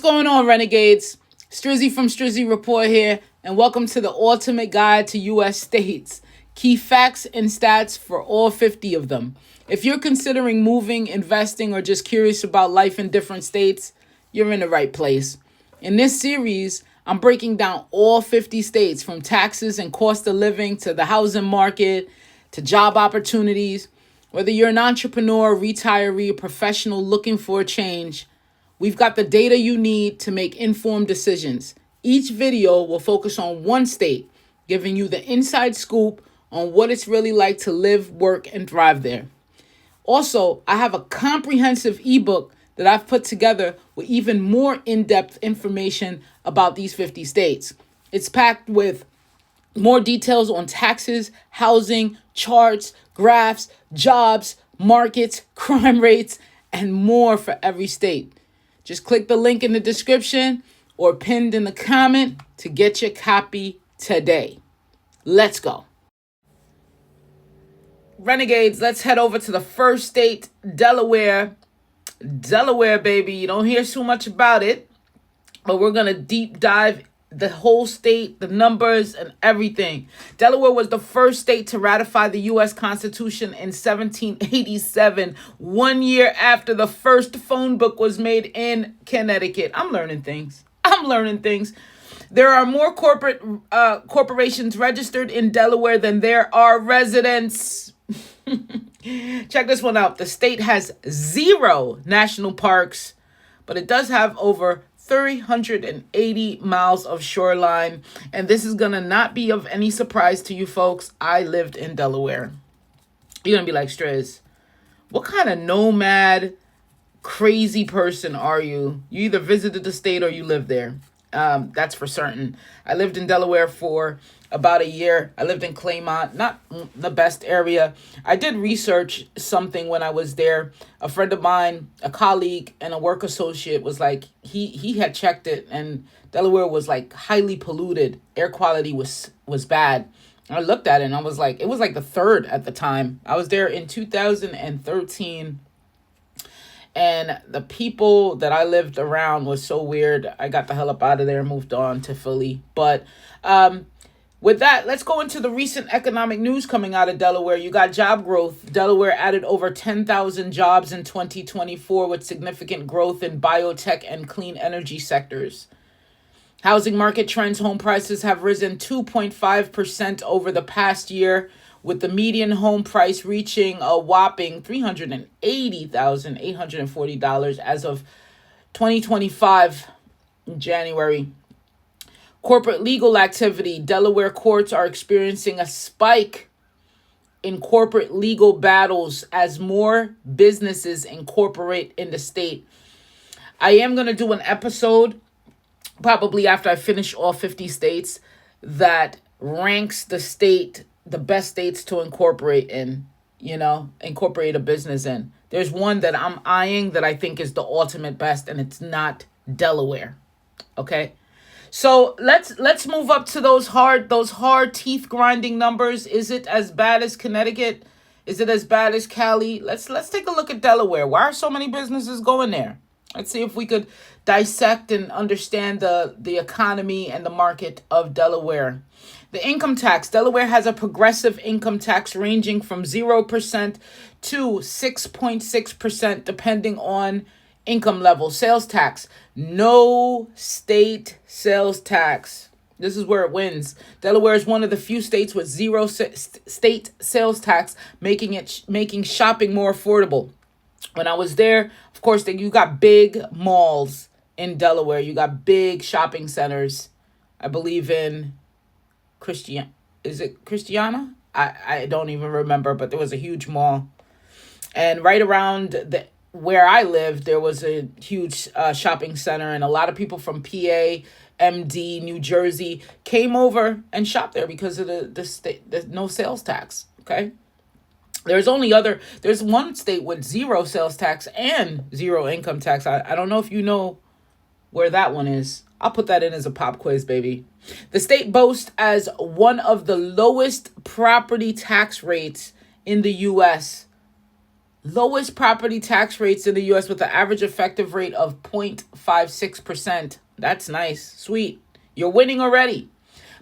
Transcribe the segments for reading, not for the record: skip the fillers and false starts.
going on, Renegades? Strizzy from Strizzy Report here, and welcome to the ultimate guide to U.S. states. Key facts and stats for all 50 of them. If you're considering moving, investing, or just curious about life in different states, you're in the right place. In this series, I'm breaking down all 50 states, from taxes and cost of living to the housing market to job opportunities. Whether you're an entrepreneur, retiree, or professional looking for a change, we've got the data you need to make informed decisions. Each video will focus on one state, giving you the inside scoop on what it's really like to live, work, and thrive there. Also, I have a comprehensive ebook that I've put together with even more in-depth information about these 50 states. It's packed with more details on taxes, housing, charts, graphs, jobs, markets, crime rates, and more for every state. Just click the link in the description or pinned in the comment to get your copy today. Let's go. Renegades, let's head over to the first state, Delaware. Delaware, baby. You don't hear too much about it, but we're going to deep dive the whole state, the numbers, and everything. Delaware was the first state to ratify the U.S. Constitution in 1787, 1 year after the first phone book was made in Connecticut. I'm learning things. There are more corporations registered in Delaware than there are residents. Check this one out. The state has 0 national parks, but it does have over 380 miles of shoreline. And this is going to not be of any surprise to you folks. I lived in Delaware. You're going to be like, Strez, what kind of nomad, crazy person are you? You either visited the state or you live there. That's for certain. I lived in Delaware for about a year. I lived in Claymont, not the best area. I did research something when I was there. A friend of mine, a colleague, and a work associate was like, he had checked it, and Delaware was like highly polluted. Air quality was bad. I looked at it and I was like, it was like the third at the time. I was there in 2013. And the people that I lived around was so weird. I got the hell up out of there and moved on to Philly. But with that, let's go into the recent economic news coming out of Delaware. You got job growth. Delaware added over 10,000 jobs in 2024 with significant growth in biotech and clean energy sectors. Housing market trends. Home prices have risen 2.5% over the past year, with the median home price reaching a whopping $380,840 as of 2025 in January. Corporate legal activity. Delaware courts are experiencing a spike in corporate legal battles as more businesses incorporate in the state. I am going to do an episode probably after I finish all 50 states that ranks the best states to incorporate in, incorporate a business in. There's one that I'm eyeing that I think is the ultimate best, and it's not Delaware. Okay? So let's move up to those hard teeth grinding numbers. Is it as bad as Connecticut? Is it as bad as Cali? Let's take a look at Delaware. Why are so many businesses going there? Let's see if we could dissect and understand the economy and the market of Delaware. The income tax. Delaware has a progressive income tax ranging from 0% to 6.6% depending on income level. Sales tax. No state sales tax. This is where it wins. Delaware is one of the few states with 0 state sales tax, making shopping more affordable. When I was there, of course, you got big malls in Delaware. You got big shopping centers. I believe in Is it Christiana? I don't even remember, but there was a huge mall. And right around where I lived, there was a huge shopping center, and a lot of people from PA, MD, New Jersey came over and shopped there because of the no sales tax. Okay. There's one state with 0 sales tax and 0 income tax. I don't know if you know where that one is. I'll put that in as a pop quiz, baby. The state boasts as one of the lowest property tax rates in the U.S. Lowest property tax rates in the U.S. with an average effective rate of 0.56%. That's nice. Sweet. You're winning already.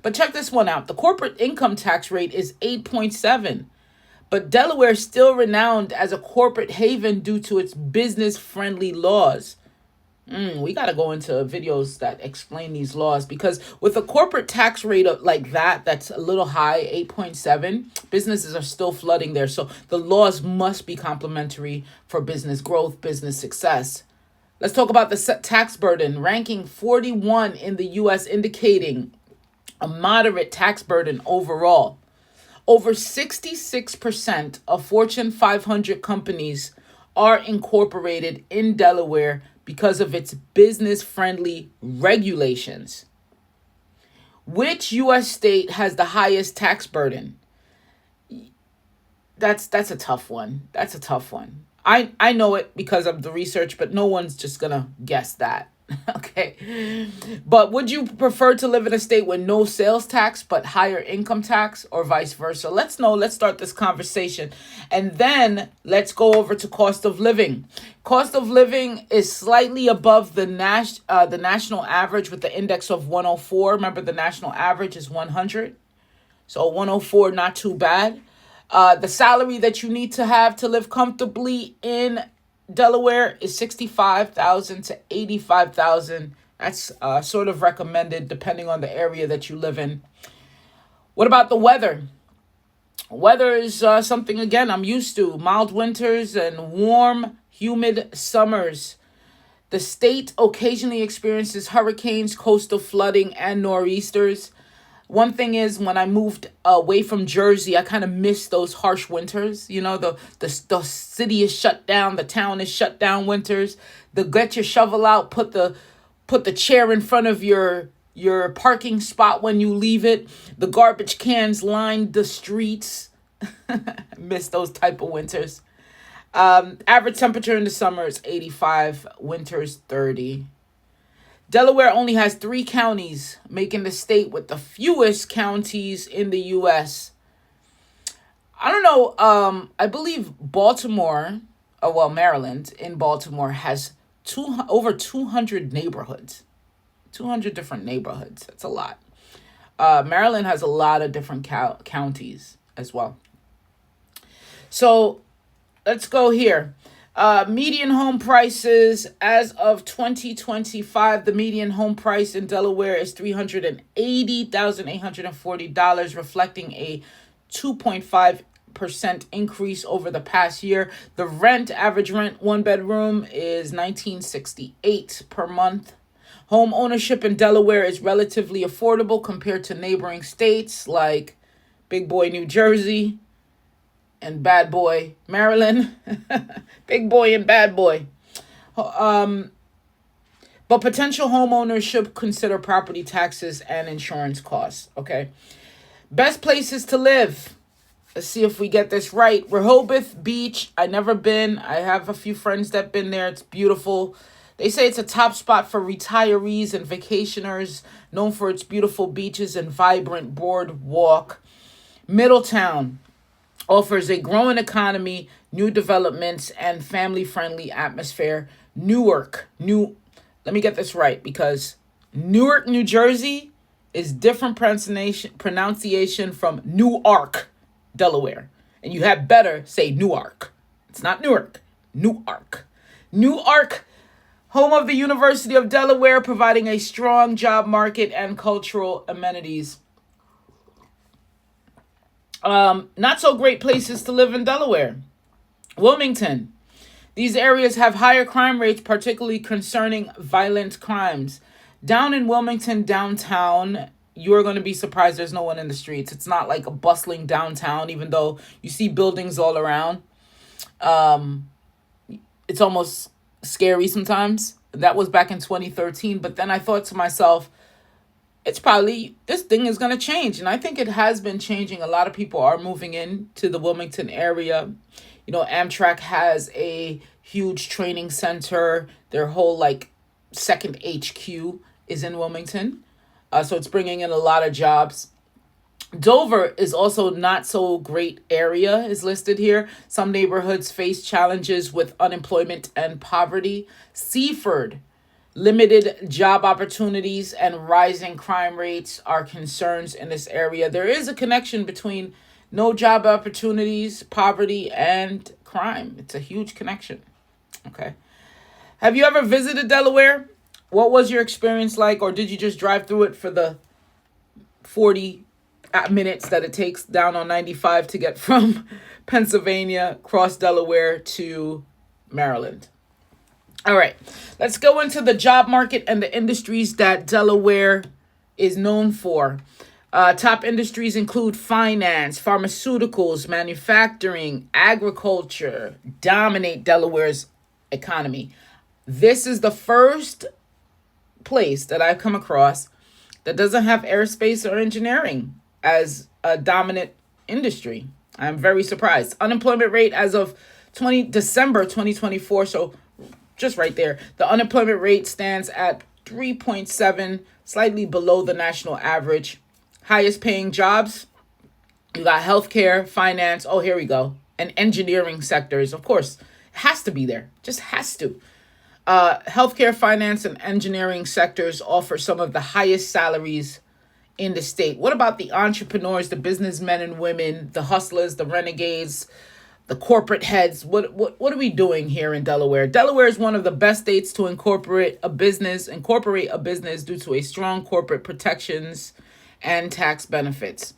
But check this one out. The corporate income tax rate is 8.7. But Delaware is still renowned as a corporate haven due to its business-friendly laws. We got to go into videos that explain these laws, because with a corporate tax rate of like that, that's a little high, 8.7, businesses are still flooding there. So the laws must be complementary for business growth, business success. Let's talk about the tax burden, ranking 41 in the U.S., indicating a moderate tax burden overall. Over 66% of Fortune 500 companies are incorporated in Delaware because of its business-friendly regulations. Which U.S. state has the highest tax burden? That's a tough one. That's a tough one. I know it because of the research, but no one's just going to guess that. Okay. But would you prefer to live in a state with no sales tax but higher income tax, or vice versa? Let's start this conversation. And then let's go over to cost of living. Cost of living is slightly above the national average with the index of 104. Remember, the national average is 100. So 104, not too bad. The salary that you need to have to live comfortably in Delaware is $65,000 to $85,000. That's sort of recommended depending on the area that you live in. What about the weather? Weather is something, again, I'm used to. Mild winters and warm, humid summers. The state occasionally experiences hurricanes, coastal flooding, and nor'easters. One thing is, when I moved away from Jersey, I kind of missed those harsh winters. You know, the city is shut down, the town is shut down winters. Get your shovel out, put the chair in front of your parking spot when you leave it. The garbage cans lined the streets. Miss those type of winters. Average temperature in the summer is 85, winters 30. Delaware only has 3 counties, making the state with the fewest counties in the U.S. I don't know. I believe Baltimore, Maryland in Baltimore has over 200 neighborhoods. 200 different neighborhoods. That's a lot. Maryland has a lot of different counties as well. So let's go here. Median home prices as of 2025, the median home price in Delaware is $380,840, reflecting a 2.5% increase over the past year. The average rent, 1 bedroom, is $19.68 per month. Home ownership in Delaware is relatively affordable compared to neighboring states like Big Boy, New Jersey, and Bad Boy, Maryland. Big Boy and Bad Boy. But potential homeowners should consider property taxes and insurance costs. Okay. Best places to live. Let's see if we get this right. Rehoboth Beach. I never been. I have a few friends that been there. It's beautiful. They say it's a top spot for retirees and vacationers, known for its beautiful beaches and vibrant boardwalk. Middletown offers a growing economy, new developments, and family-friendly atmosphere. Let me get this right, because Newark, New Jersey is different pronunciation from Newark, Delaware. And you had better say Newark. It's not Newark, Newark. Newark, home of the University of Delaware, providing a strong job market and cultural amenities. Not so great places to live in Delaware. Wilmington. These areas have higher crime rates, particularly concerning violent crimes. Down in Wilmington, downtown, you're going to be surprised there's no one in the streets. It's not like a bustling downtown, even though you see buildings all around. It's almost scary sometimes. That was back in 2013. But then I thought to myself, this thing is going to change. And I think it has been changing. A lot of people are moving into the Wilmington area. You know, Amtrak has a huge training center. Their whole second HQ is in Wilmington. So it's bringing in a lot of jobs. Dover is also not so great area is listed here. Some neighborhoods face challenges with unemployment and poverty. Seaford, limited job opportunities and rising crime rates are concerns in this area. There is a connection between no job opportunities, poverty, and crime. It's a huge connection. Okay. Have you ever visited Delaware? What was your experience like, or did you just drive through it for the 40 minutes that it takes down on 95 to get from Pennsylvania, cross Delaware to Maryland? All right, let's go into the job market and the industries that Delaware is known for. Top industries include finance, pharmaceuticals, manufacturing, agriculture, dominate Delaware's economy. This is the first place that I've come across that doesn't have aerospace or engineering as a dominant industry. I'm very surprised. Unemployment rate as of December 2024, so just right there, the unemployment rate stands at 3.7, slightly below the national average. Highest paying jobs, you got healthcare, finance, oh, here we go, and engineering sectors. Of course, it has to be there, just has to. Healthcare, finance, and engineering sectors offer some of the highest salaries in the state. What about the entrepreneurs, the businessmen and women, the hustlers, the renegades, the corporate heads? What are we doing here in Delaware? Delaware is one of the best states to incorporate a business due to a strong corporate protections and tax benefits.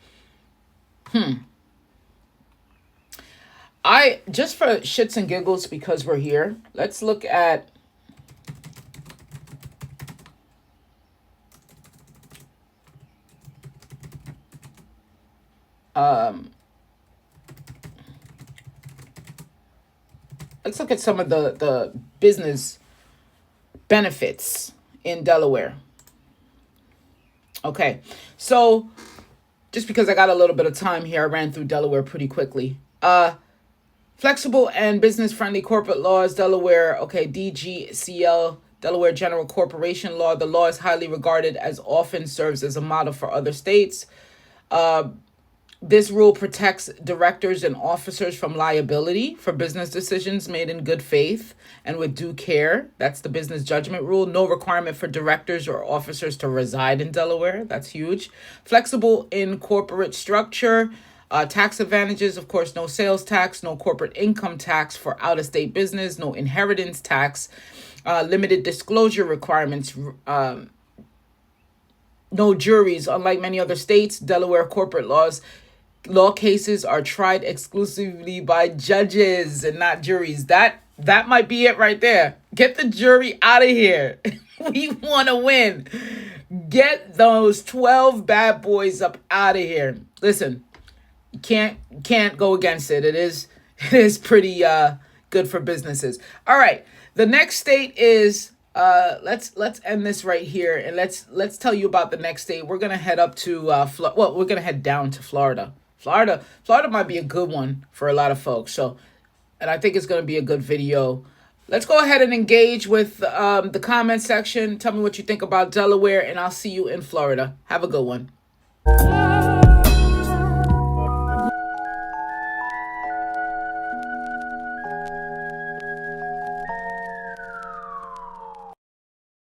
I just for shits and giggles, because we're here, let's look at some of the business benefits in Delaware. Okay, so just because I got a little bit of time here, I ran through Delaware pretty quickly. Flexible and business-friendly corporate laws, Delaware, okay, DGCL, Delaware General Corporation Law. The law is highly regarded as often serves as a model for other states. This rule protects directors and officers from liability for business decisions made in good faith and with due care. That's the business judgment rule. No requirement for directors or officers to reside in Delaware. That's huge. Flexible in corporate structure. Tax advantages, of course, no sales tax, no corporate income tax for out-of-state business, no inheritance tax, limited disclosure requirements, no juries. Unlike many other states, Delaware corporate law cases are tried exclusively by judges and not juries. That might be it right there. Get the jury out of here. We want to win. Get those 12 bad boys up out of here. Listen, you can't go against it. It is pretty good for businesses. All right. The next state is let's end this right here, and let's tell you about the next state. We're gonna head up to we're gonna head down to Florida. Florida might be a good one for a lot of folks. So, and I think it's gonna be a good video. Let's go ahead and engage with the comment section. Tell me what you think about Delaware, and I'll see you in Florida. Have a good one.